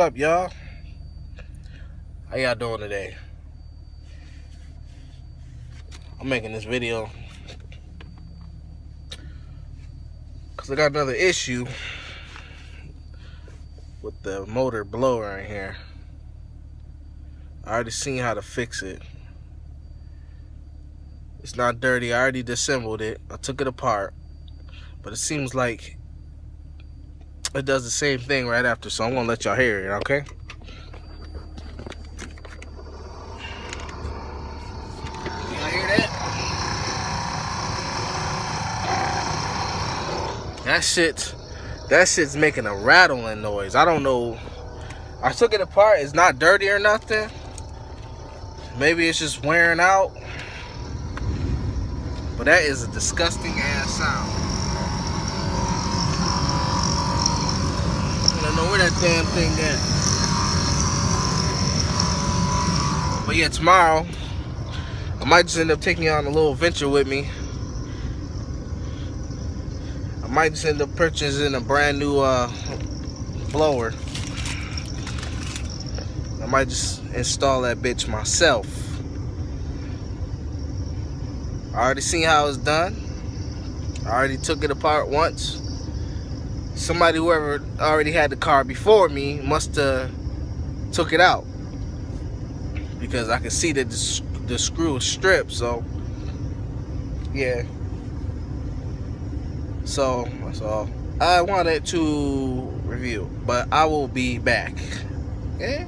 up, y'all? How y'all doing today? I'm making this video because I got another issue with the motor blower in here. I already seen how to fix it. It's not dirty. I already disassembled it. I took it apart. But it seems like it does the same thing right after, so I'm going to let y'all hear it, okay? Y'all hear that? That shit's making a rattling noise. I don't know. I took it apart. It's not dirty or nothing. Maybe it's just wearing out. But that is a disgusting ass sound. I don't know where that damn thing at. But yeah, tomorrow I might just end up taking you on a little venture with me. I might just end up purchasing a brand new blower. I might just install that bitch myself. I already seen how it's done. I already took it apart once. Somebody, whoever already had the car before me, must have took it out, because I can see that the screw is stripped. So yeah, so that's all I wanted to review, but I will be back. Okay.